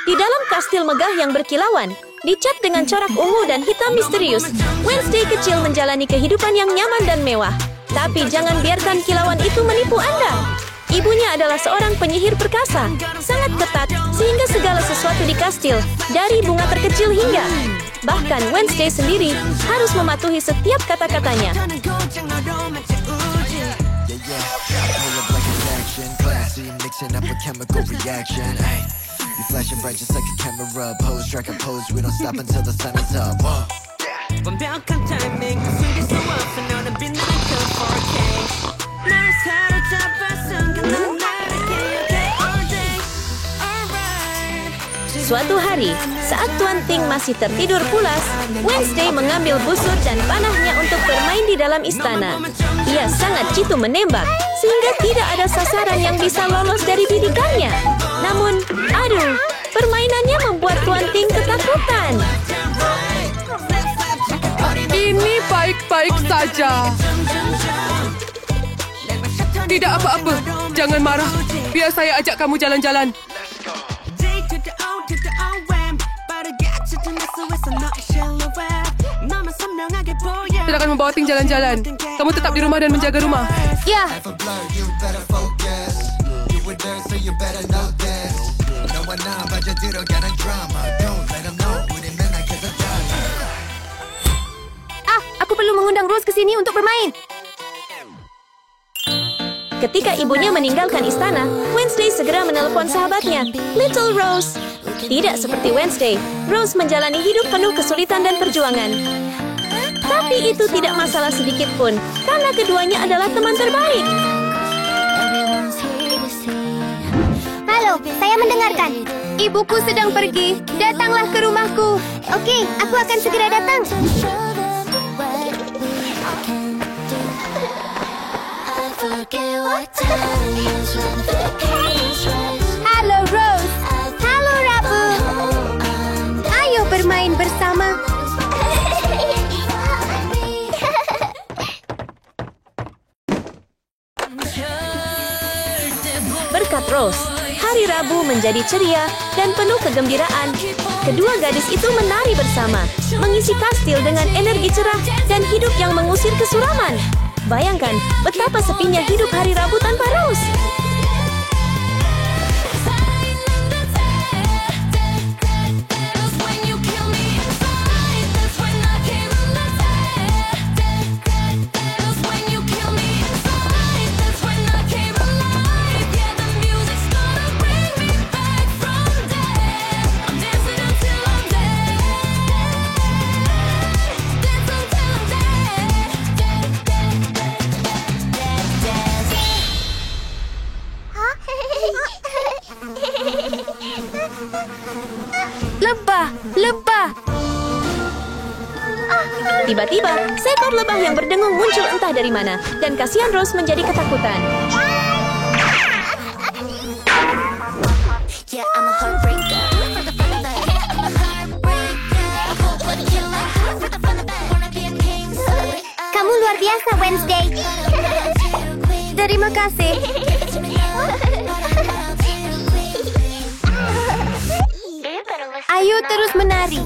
Di dalam kastil megah yang berkilauan, dicat dengan corak ungu dan hitam misterius, Wednesday kecil menjalani kehidupan yang nyaman dan mewah. Tapi jangan biarkan kilauan itu menipu Anda. Ibunya adalah seorang penyihir perkasa, sangat ketat sehingga segala sesuatu di kastil, dari bunga terkecil hingga bahkan Wednesday sendiri harus mematuhi setiap kata-katanya. Suatu hari, saat Tuan Ting masih tertidur pulas, Wednesday mengambil busur dan panahnya untuk bermain di dalam istana. Ia sangat jitu menembak, sehingga tidak ada sasaran yang bisa lolos dari bidikannya. Namun, aduh, permainannya membuat Tuan Ting ketakutan. Ini baik-baik saja. Tidak apa-apa, jangan marah. Biar saya ajak kamu jalan-jalan. Silakan membawa Ting jalan-jalan. Kamu tetap di rumah dan menjaga rumah. Ya. Aku perlu mengundang Rose ke sini untuk bermain. Ketika ibunya meninggalkan istana, Wednesday segera menelepon sahabatnya, Little Rose. Tidak seperti Wednesday, Rose menjalani hidup penuh kesulitan dan perjuangan. Tapi itu tidak masalah sedikit pun, karena keduanya adalah teman terbaik. Halo, saya mendengarkan. Ibuku sedang pergi. Datanglah ke rumahku. Oke, aku akan segera datang. Halo Rose. Halo Rabu. Ayo bermain bersama. Berkat Rose, hari Rabu menjadi ceria dan penuh kegembiraan. Kedua gadis itu menari bersama, mengisi kastil dengan energi cerah dan hidup yang mengusir kesuraman. Bayangkan betapa sepinya hidup hari Rabu tanpa Rose. Lebah. Tiba-tiba, seekor lebah yang berdengung muncul entah dari mana, dan kasihan Rose menjadi ketakutan. Kamu luar biasa, Wednesday. Terima kasih. Ayo terus menari.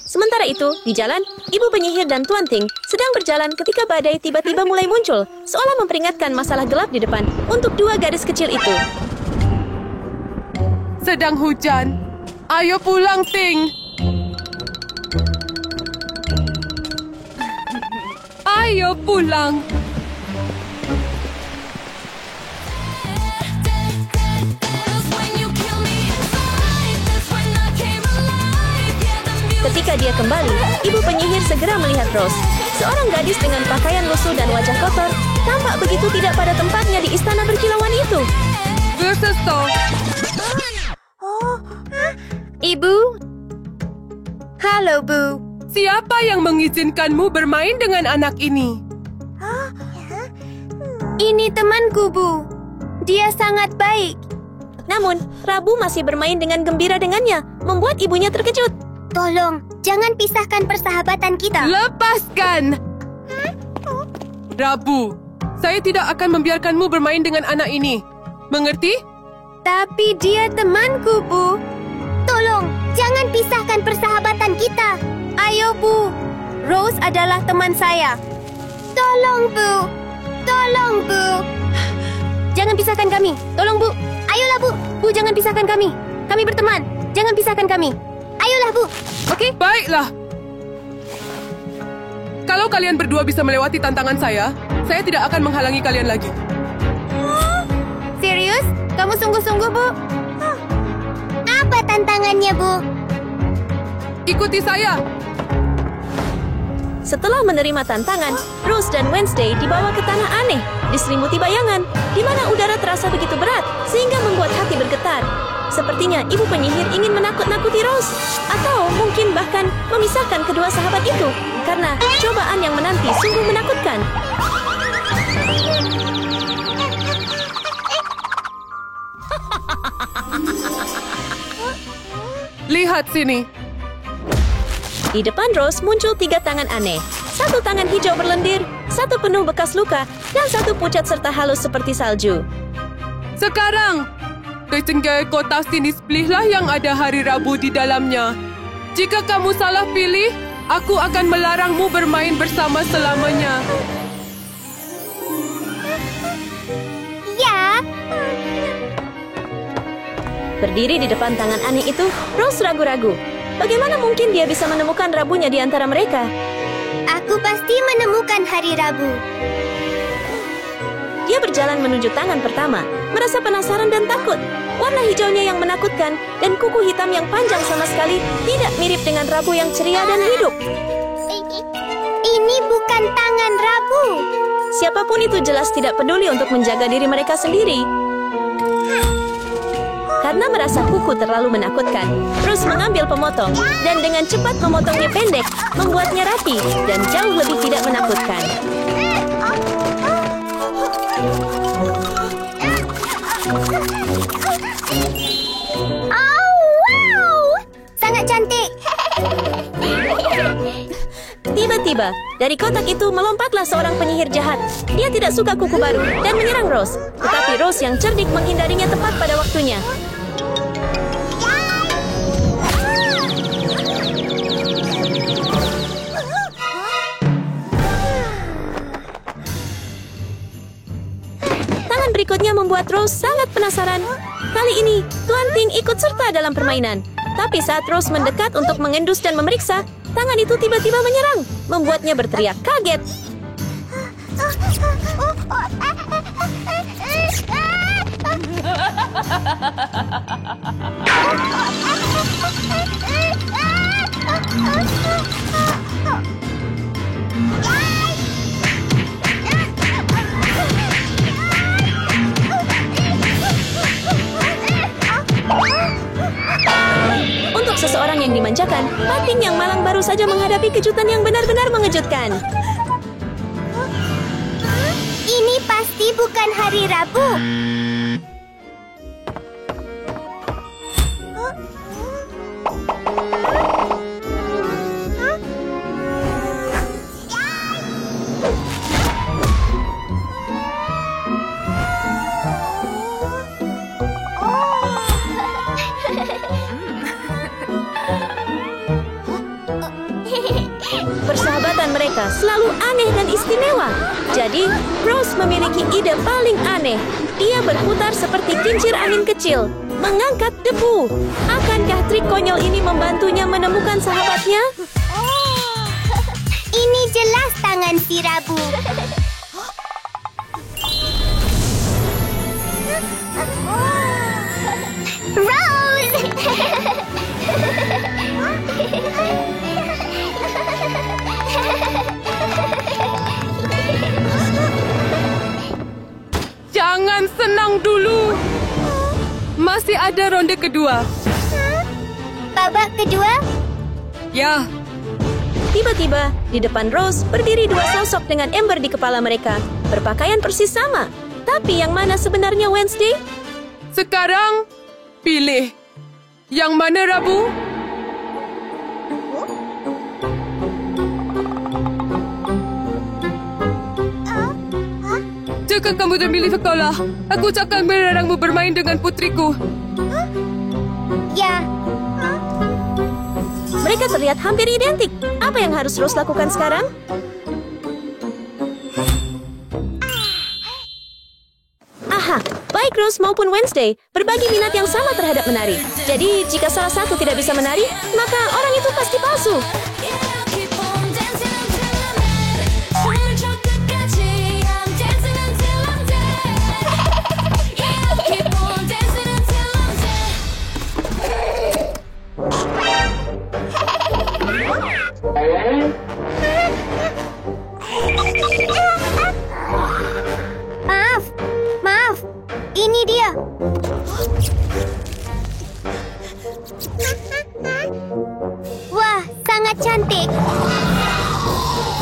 Sementara itu, di jalan, ibu penyihir dan Tuan Ting sedang berjalan ketika badai tiba-tiba mulai muncul, seolah memperingatkan masalah gelap di depan untuk dua gadis kecil itu. Sedang hujan. Ayo pulang, Ting. Ayo pulang. Ketika dia kembali, ibu penyihir segera melihat Rose. Seorang gadis dengan pakaian lusuh dan wajah kotor, tampak begitu tidak pada tempatnya di istana berkilauan itu. Bersesto. Ibu? Halo, Bu. Siapa yang mengizinkanmu bermain dengan anak ini? Ini temanku, Bu. Dia sangat baik. Namun, Rabu masih bermain dengan gembira dengannya, membuat ibunya terkejut. Tolong, jangan pisahkan persahabatan kita. Lepaskan! Rabu, saya tidak akan membiarkanmu bermain dengan anak ini. Mengerti? Tapi dia temanku, Bu. Tolong, jangan pisahkan persahabatan kita. Ayo, Bu. Rose adalah teman saya. Tolong, Bu. Tolong, Bu. Jangan pisahkan kami. Tolong, Bu. Ayolah, Bu. Bu, jangan pisahkan kami. Kami berteman. Jangan pisahkan kami. Ayolah, Bu. Okey? Baiklah. Kalau kalian berdua bisa melewati tantangan saya tidak akan menghalangi kalian lagi. Serius? Kamu sungguh-sungguh, Bu? Apa tantangannya, Bu? Ikuti saya. Setelah menerima tantangan, Rose dan Wednesday dibawa ke tanah aneh, diselimuti bayangan, di mana udara terasa begitu berat, sehingga membuat hati bergetar. Sepertinya ibu penyihir ingin menakut-nakuti Rose, atau mungkin bahkan memisahkan kedua sahabat itu, karena cobaan yang menanti sungguh menakutkan. Lihat sini. Di depan Rose muncul 3 tangan aneh. 1 tangan hijau berlendir, 1 penuh bekas luka, dan 1 pucat serta halus seperti salju. Sekarang, ketinggalan kotak sinis pilihlah yang ada hari Rabu di dalamnya. Jika kamu salah pilih, aku akan melarangmu bermain bersama selamanya. Ya. Berdiri di depan tangan aneh itu, Rose ragu-ragu. Bagaimana mungkin dia bisa menemukan Rabunya di antara mereka? Aku pasti menemukan hari Rabu. Dia berjalan menuju tangan pertama, merasa penasaran dan takut. Warna hijaunya yang menakutkan dan kuku hitam yang panjang sama sekali tidak mirip dengan Rabu yang ceria dan hidup. Ini bukan tangan Rabu. Siapapun itu jelas tidak peduli untuk menjaga diri mereka sendiri. Karena merasa kuku terlalu menakutkan, Rose mengambil pemotong dan dengan cepat memotongnya pendek, membuatnya rapi dan jauh lebih tidak menakutkan. Oh, wow! Sangat cantik. Tiba-tiba, dari kotak itu melompatlah seorang penyihir jahat. Dia tidak suka kuku baru dan menyerang Rose. Tetapi Rose yang cerdik menghindarinya tepat pada waktunya. Tangan berikutnya membuat Rose sangat penasaran. Kali ini, Tuan Ting ikut serta dalam permainan. Tapi saat Rose mendekat untuk mengendus dan memeriksa, tangan itu tiba-tiba menyerang, membuatnya berteriak kaget. Untuk seseorang yang dimanjakan, Pating yang malang baru saja menghadapi kejutan yang benar-benar mengejutkan. Ini pasti bukan hari Rabu. Persahabatan mereka selalu aneh dan istimewa. Jadi, Rose memiliki ide paling aneh. Dia berputar seperti kincir angin kecil, mengangkat debu. Akankah trik konyol ini membantunya menemukan sahabatnya? Ini jelas tangan si Rabu. Rose! Jangan senang dulu. Masih ada ronde kedua. Babak kedua? Ya, Tiba-tiba, di depan Rose berdiri 2 sosok dengan ember di kepala mereka. Berpakaian persis sama. Tapi yang mana sebenarnya Wednesday? sekarang pilih. Yang mana Rabu? Jika kamu memilih sekolah, aku akan melarangmu bermain dengan putriku. Ya, Mereka terlihat hampir identik. Apa yang harus Rose lakukan sekarang? Aha, baik Rose maupun Wednesday berbagi minat yang sama terhadap menari. Jadi, jika salah satu tidak bisa menari, maka orang itu pasti palsu. Maaf. Ini dia. Wah, sangat cantik.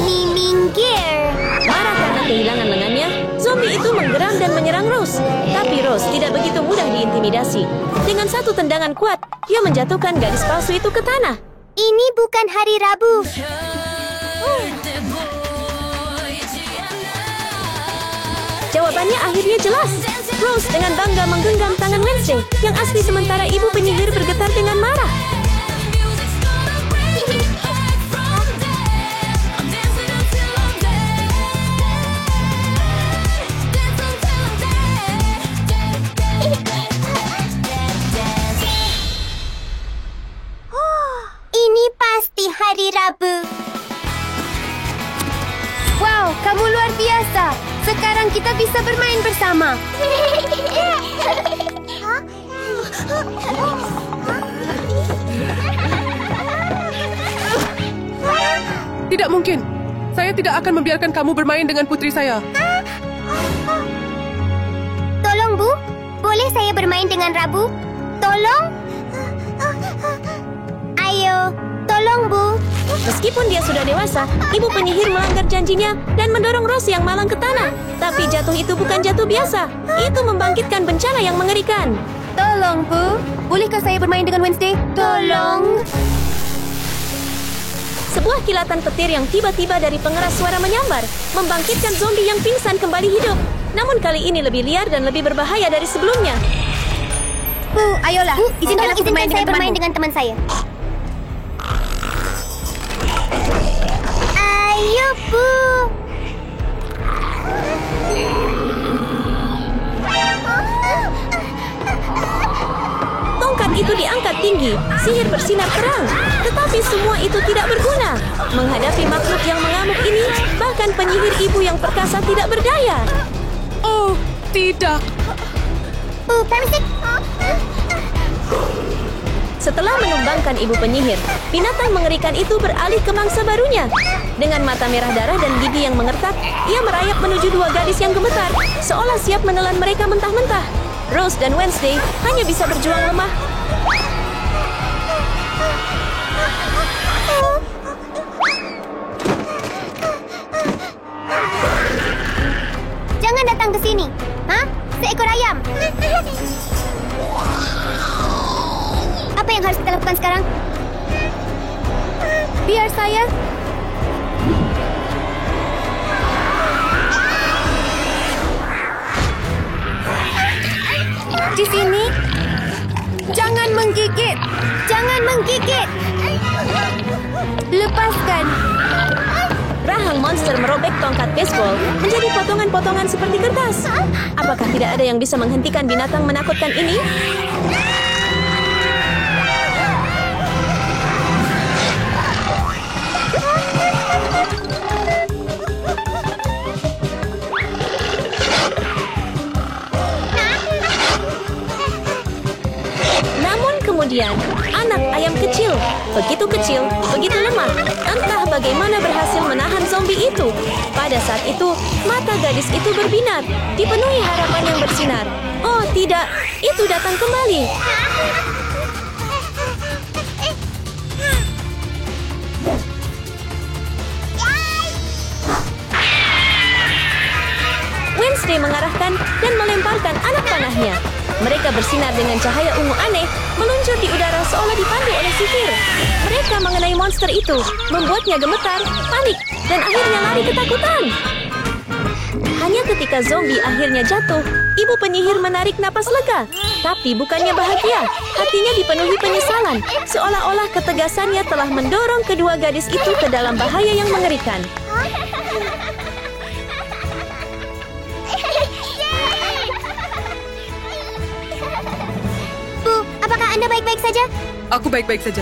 Minggir. Marah karena kehilangan lengannya, zombie itu menggeram dan menyerang Rose. Tapi Rose tidak begitu mudah diintimidasi. Dengan satu tendangan kuat, dia menjatuhkan gadis palsu itu ke tanah. Ini bukan hari Rabu. Jawabannya akhirnya jelas. Rose dengan bangga menggenggam tangan Wednesday yang asli, sementara ibu penyihir bergetar dengan marah. Ini pasti hari Rabu. Wow, kamu luar biasa. Sekarang kita bisa bermain bersama. Tidak mungkin. Saya tidak akan membiarkan kamu bermain dengan putri saya. Tolong, Bu. Boleh saya bermain dengan Rabu? Tolong. Ayo, tolong, Bu. Meskipun dia sudah dewasa, ibu penyihir melanggar janjinya dan mendorong Rose yang malang ke tanah. Tapi jatuh itu bukan jatuh biasa. Itu membangkitkan bencana yang mengerikan. Tolong, Bu. Bolehkah saya bermain dengan Wednesday? Tolong. Sebuah kilatan petir yang tiba-tiba dari pengeras suara menyambar, membangkitkan zombie yang pingsan kembali hidup. Namun kali ini lebih liar dan lebih berbahaya dari sebelumnya. Bu, ayolah. Bu, izinkan saya bermain dengan teman saya. Ayo, Bu. Tongkat itu diangkat tinggi, sihir bersinar terang. Tetapi semua itu tidak berguna. Menghadapi makhluk yang mengamuk ini, bahkan penyihir ibu yang perkasa tidak berdaya. Oh, tidak. Bu, permisi. Setelah menumbangkan ibu penyihir, binatang mengerikan itu beralih ke mangsa barunya. Dengan mata merah darah dan gigi yang mengertak, ia merayap menuju dua gadis yang gemetar, seolah siap menelan mereka mentah-mentah. Rose dan Wednesday hanya bisa berjuang lemah. Jangan datang ke sini. Hah? Seekor ayam. Apa yang harus kita lakukan sekarang? Biar saya. Di sini. Jangan menggigit. Jangan menggigit. Lepaskan. Rahang monster merobek tongkat baseball menjadi potongan-potongan seperti kertas. Apakah tidak ada yang bisa menghentikan binatang menakutkan ini? Namun kemudian, anak ayam kecil, begitu kecil, begitu lemah, entah bagaimana berhasil menahan zombie itu. Pada saat itu, mata gadis itu berbinar, dipenuhi harapan yang bersinar. Oh tidak, itu datang kembali. Wednesday mengarahkan dan melemparkan anak panahnya. Mereka bersinar dengan cahaya ungu aneh, meluncur di udara seolah dipandu oleh sihir. Mereka mengenai monster itu, membuatnya gemetar, panik, dan akhirnya lari ketakutan. Hanya ketika zombie akhirnya jatuh, ibu penyihir menarik napas lega. Tapi bukannya bahagia, hatinya dipenuhi penyesalan. Seolah-olah ketegasannya telah mendorong kedua gadis itu ke dalam bahaya yang mengerikan. Bu, apakah Anda baik-baik saja? Aku baik-baik saja.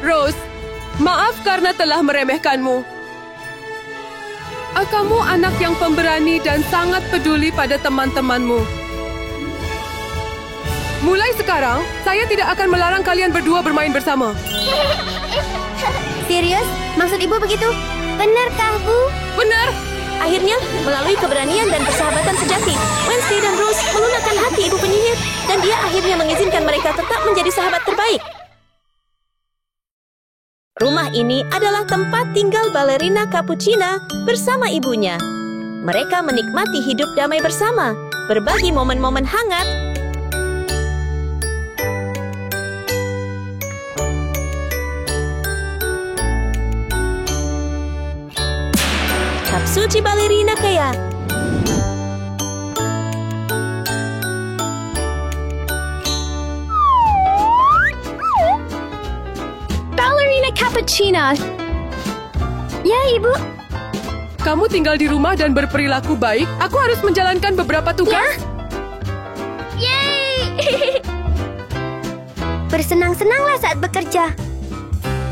Rose, maaf karena telah meremehkanmu. Kamu anak yang pemberani dan sangat peduli pada teman-temanmu. Mulai sekarang, saya tidak akan melarang kalian berdua bermain bersama. Serius? Maksud ibu begitu? Benarkah, Bu? Benar. Akhirnya, melalui keberanian dan persahabatan sejati, Wednesday dan Rose melunakkan hati ibu penyihir, dan dia akhirnya mengizinkan mereka tetap menjadi sahabat terbaik. Rumah ini adalah tempat tinggal balerina Cappuccina bersama ibunya. Mereka menikmati hidup damai bersama, berbagi momen-momen hangat. Kap suci balerina kaya. Cappuccino. Ya, Ibu. Kamu tinggal di rumah dan berperilaku baik. Aku harus menjalankan beberapa tugas. Ya? Yeay! Bersenang-senanglah saat bekerja.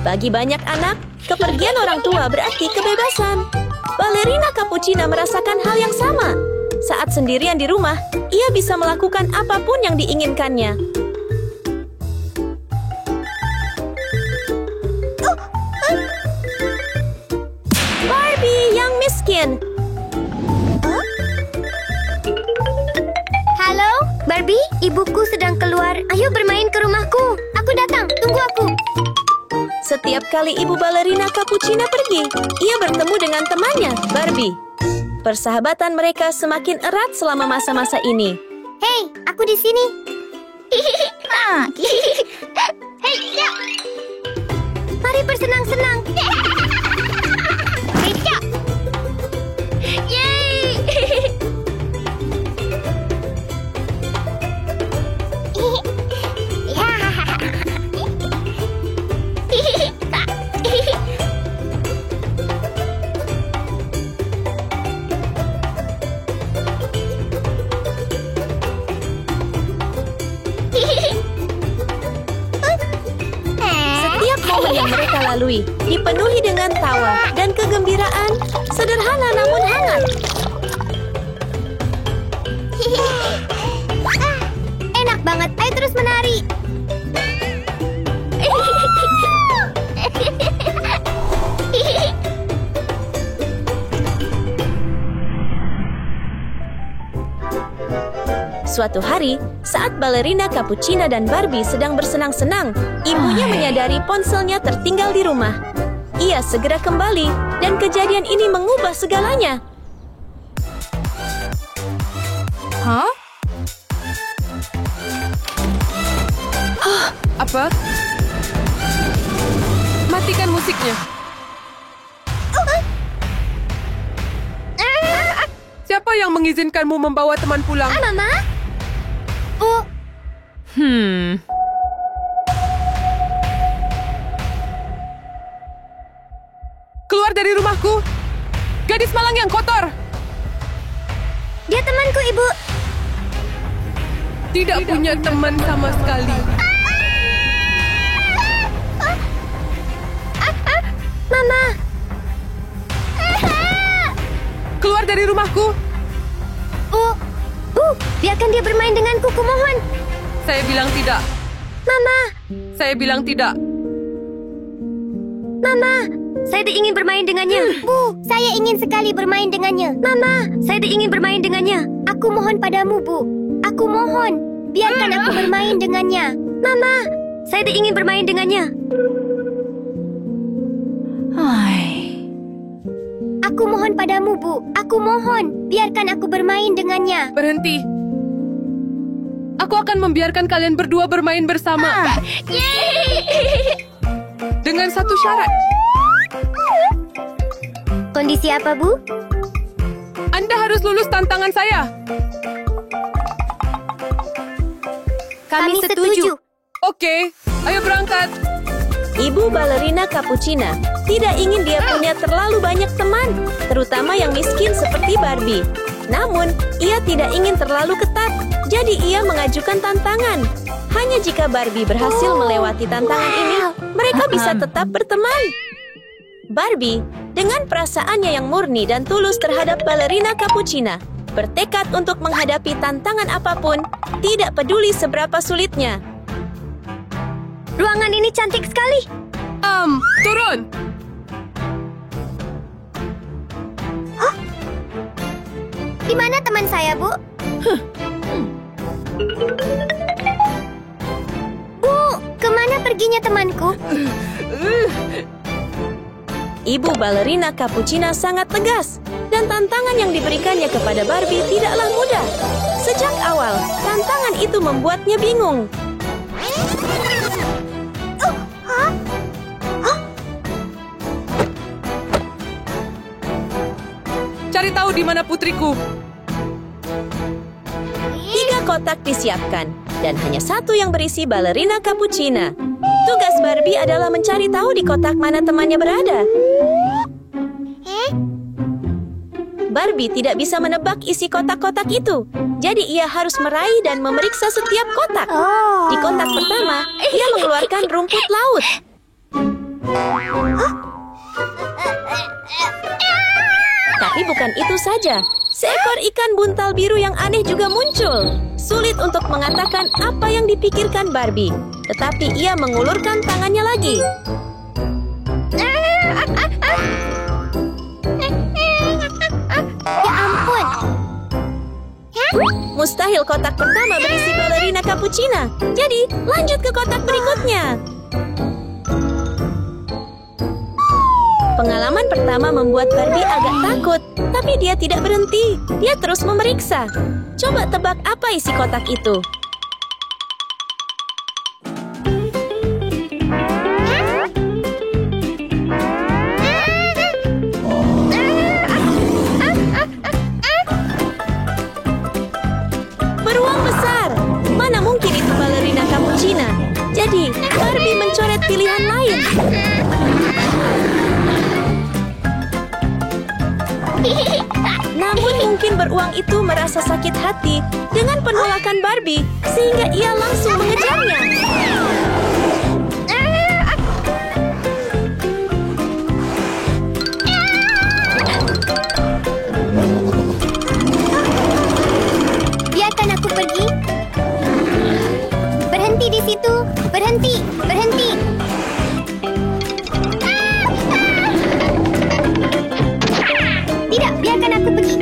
Bagi banyak anak, kepergian orang tua berarti kebebasan. Balerina Cappuccina merasakan hal yang sama. Saat sendirian di rumah, ia bisa melakukan apapun yang diinginkannya. Miskin. Halo, Barbie, ibuku sedang keluar. Ayo bermain ke rumahku. Aku datang, tunggu aku. Setiap kali ibu balerina Cappuccina pergi, ia bertemu dengan temannya, Barbie. Persahabatan mereka semakin erat selama masa-masa ini. Hei, aku di sini. Hei, ya. Mari bersenang-senang. Yang mereka lalui dipenuhi dengan tawa dan kegembiraan, sederhana namun hangat. Enak banget, ayo terus menari. Suatu hari, saat balerina Cappuccina dan Barbie sedang bersenang-senang, ibunya menyadari ponselnya tertinggal di rumah. Ia segera kembali, dan kejadian ini mengubah segalanya. Hah? Apa? Matikan musiknya. Siapa yang mengizinkanmu membawa teman pulang? Mama? Bu. Keluar dari rumahku! Gadis malang yang kotor! Dia temanku, Ibu. Tidak punya teman sama sekali. Mama! Keluar dari rumahku! Bu, biarkan dia bermain denganku, kumohon. Saya bilang tidak. Mama! Saya bilang tidak. Mama! Saya ingin bermain dengannya. Bu, saya ingin sekali bermain dengannya. Mama, saya ingin bermain dengannya. Aku mohon padamu, Bu. Aku mohon, biarkan aku bermain dengannya. Mama, saya ingin bermain dengannya. Aku mohon padamu, Bu. Aku mohon, biarkan aku bermain dengannya. Berhenti. Aku akan membiarkan kalian berdua bermain bersama. Yeay! Dengan satu syarat. Kondisi apa, Bu? Anda harus lulus tantangan saya. Kami setuju. Oke, ayo berangkat. Ibu balerina Cappuccina tidak ingin dia punya terlalu banyak teman, terutama yang miskin seperti Barbie. Namun, ia tidak ingin terlalu ketat, jadi ia mengajukan tantangan. Hanya jika Barbie berhasil melewati tantangan ini, mereka bisa tetap berteman. Barbie, dengan perasaannya yang murni dan tulus terhadap balerina Cappuccina, bertekad untuk menghadapi tantangan apapun, tidak peduli seberapa sulitnya. Ruangan ini cantik sekali. Turun. Di mana teman saya, Bu? Bu, kemana perginya temanku? Ibu balerina Cappuccina sangat tegas, dan tantangan yang diberikannya kepada Barbie tidaklah mudah. Sejak awal, tantangan itu membuatnya bingung. Cari tahu di mana putriku. 3 kotak disiapkan, dan hanya 1 yang berisi balerina Cappuccina. Tugas Barbie adalah mencari tahu di kotak mana temannya berada. Barbie tidak bisa menebak isi kotak-kotak itu, jadi ia harus meraih dan memeriksa setiap kotak. Di kotak pertama, ia mengeluarkan rumput laut. Tapi bukan itu saja. Seekor ikan buntal biru yang aneh juga muncul. Sulit untuk mengatakan apa yang dipikirkan Barbie, tetapi ia mengulurkan tangannya lagi. Ya ampun. Mustahil kotak pertama berisi balerina Cappuccina. Jadi, lanjut ke kotak berikutnya. Pengalaman pertama membuat Barbie agak takut, tapi dia tidak berhenti. Dia terus memeriksa. Coba tebak apa isi kotak itu. Beruang besar. Mana mungkin itu balerina Cappuccina? Jadi, Barbie mencoret pilihan lain. Namun mungkin beruang itu merasa sakit hati dengan penolakan Barbie, sehingga ia langsung mengejarnya. Biarkan aku pergi. Berhenti di situ. Berhenti. Berhenti. Tidak, biarkan aku pergi.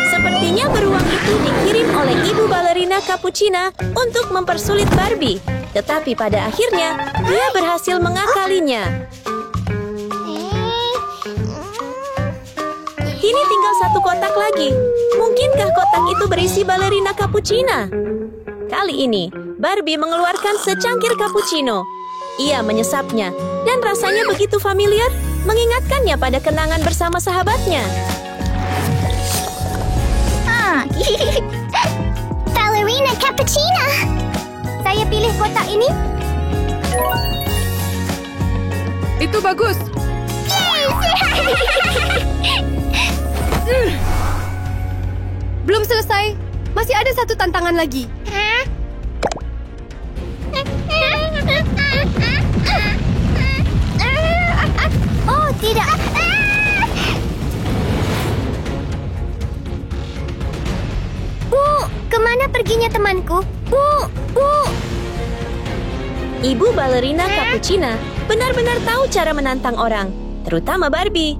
Sepertinya beruang itu dikirim oleh ibu balerina Cappuccina untuk mempersulit Barbie. Tetapi pada akhirnya, dia berhasil mengakalinya. Kini tinggal 1 kotak lagi. Mungkinkah kotak itu berisi balerina Cappuccina? Kali ini, Barbie mengeluarkan secangkir cappuccino. Ia menyesapnya, dan rasanya begitu familiar, mengingatkannya pada kenangan bersama sahabatnya. Ballerina Cappuccina. Saya pilih kotak ini. Itu bagus. Belum selesai. Masih ada 1 tantangan lagi. Oh, tidak. Bu, kemana perginya temanku? Bu, Bu. Ibu balerina Cappuccina benar-benar tahu cara menantang orang, terutama Barbie.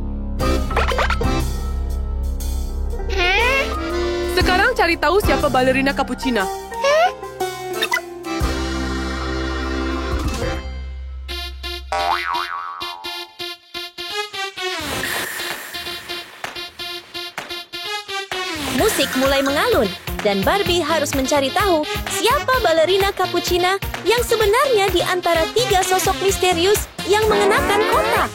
Sekarang cari tahu siapa balerina Cappuccina. Musik mulai mengalun, Dan Barbie harus mencari tahu siapa balerina Capuchina yang sebenarnya di antara 3 sosok misterius yang mengenakan kotak.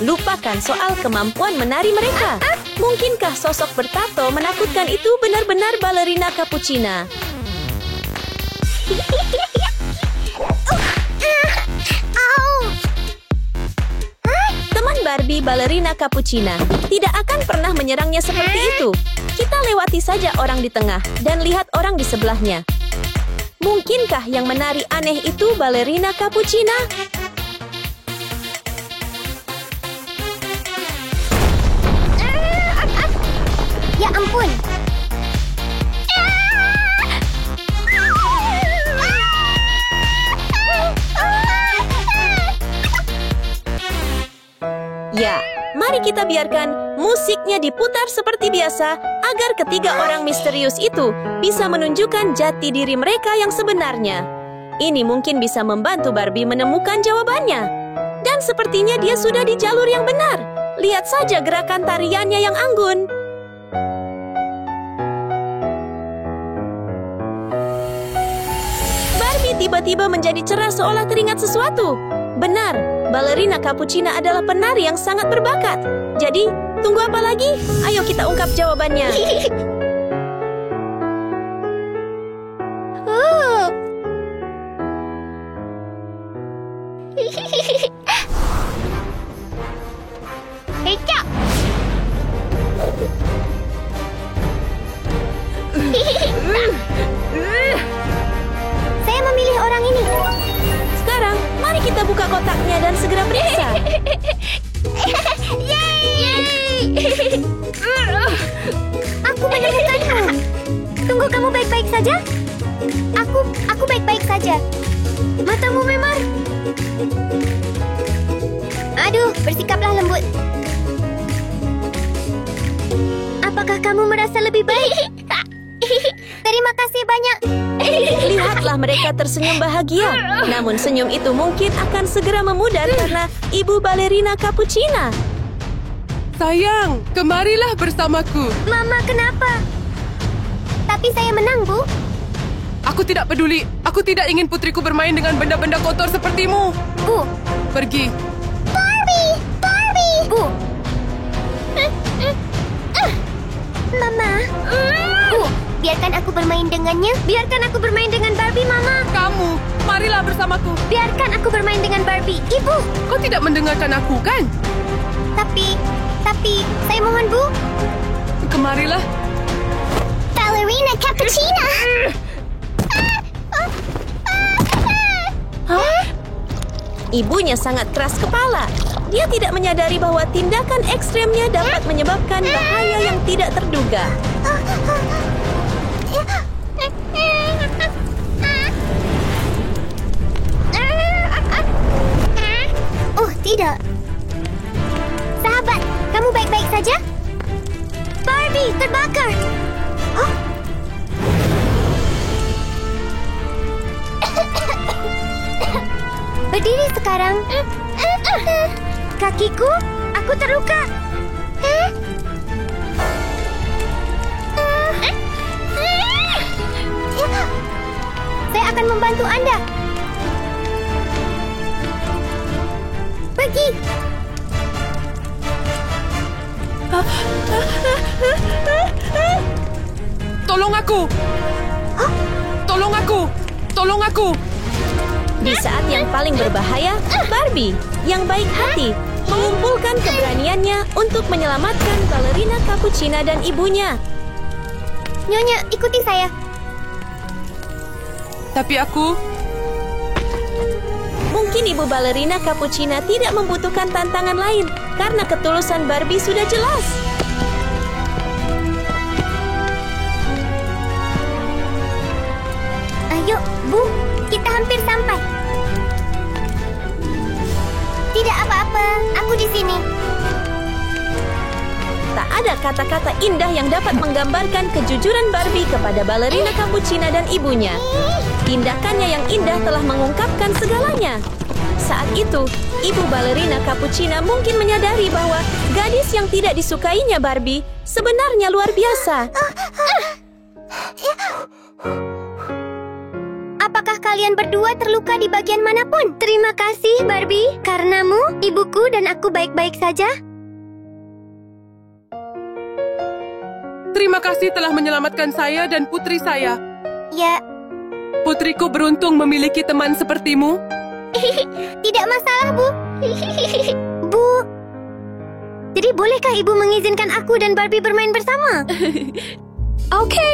Lupakan soal kemampuan menari mereka. Mungkinkah sosok bertato menakutkan itu benar-benar balerina Capuchina? Teman Barbie balerina Capuchina tidak akan pernah menyerangnya seperti itu. Kita lewati saja orang di tengah dan lihat orang di sebelahnya. Mungkinkah yang menari aneh itu balerina Capuchina? Ya ampun. Ya, mari kita biarkan musiknya diputar seperti biasa agar ketiga orang misterius itu bisa menunjukkan jati diri mereka yang sebenarnya. Ini mungkin bisa membantu Barbie menemukan jawabannya. Dan sepertinya dia sudah di jalur yang benar. Lihat saja gerakan tariannya yang anggun. Barbie tiba-tiba menjadi cerah seolah teringat sesuatu. Benar, balerina Capuchina adalah penari yang sangat berbakat. Jadi, tunggu apa lagi? Ayo kita ungkap jawabannya. Hecap. Saya memilih orang ini. Sekarang, mari kita buka kotaknya dan segera periksa. Aku menemukanmu. Tunggu, kamu baik-baik saja? Aku baik-baik saja. Matamu memar. Aduh, bersikaplah lembut. Apakah kamu merasa lebih baik? Terima kasih banyak. Lihatlah mereka tersenyum bahagia. Namun senyum itu mungkin akan segera memudar karena ibu balerina Capuchina. Sayang, kemarilah bersamaku. Mama, kenapa? Tapi saya menang, Bu. Aku tidak peduli. Aku tidak ingin putriku bermain dengan benda-benda kotor sepertimu. Bu. Pergi. Barbie! Bu. Mama. Bu, biarkan aku bermain dengannya. Biarkan aku bermain dengan Barbie, Mama. Kamu, marilah bersamaku. Biarkan aku bermain dengan Barbie. Ibu. Kau tidak mendengarkan aku, kan? Tapi, saya mohon, Bu. Kemarilah. Ballerina Capuchina. Ibunya sangat keras kepala. Dia tidak menyadari bahwa tindakan ekstremnya dapat menyebabkan bahaya yang tidak terduga. Oh, tidak. Sahabat, kamu baik-baik saja? Barbie, terbakar. Huh? Berdiri sekarang. Kakiku, aku terluka. Saya akan membantu Anda. Pergi. Tolong aku. Tolong aku. Tolong aku. Di saat yang paling berbahaya, Barbie, yang baik hati, mengumpulkan keberaniannya untuk menyelamatkan balerina Capuchina dan ibunya. Nyonya, ikuti saya. Tapi aku... Mungkin ibu balerina Capuchina tidak membutuhkan tantangan lain karena ketulusan Barbie sudah jelas. Ayo, Bu, kita hampir sampai. Tidak apa-apa, aku di sini. Tak ada kata-kata indah yang dapat menggambarkan kejujuran Barbie kepada balerina Capuchina dan ibunya. Tindakannya yang indah telah mengungkapkan segalanya. Saat itu, ibu balerina Capuchina mungkin menyadari bahwa gadis yang tidak disukainya Barbie sebenarnya luar biasa. Apakah kalian berdua terluka di bagian manapun? Terima kasih, Barbie. Karenamu, ibuku dan aku baik-baik saja. Terima kasih telah menyelamatkan saya dan putri saya. Ya, Putriku beruntung memiliki teman sepertimu. tidak masalah, Bu. Bu, jadi bolehkah ibu mengizinkan aku dan Barbie bermain bersama? Oke.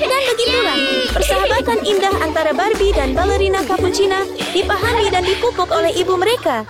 Dan begitulah, persahabatan indah antara Barbie dan balerina Cappuccina dipahami dan dipupuk oleh ibu mereka.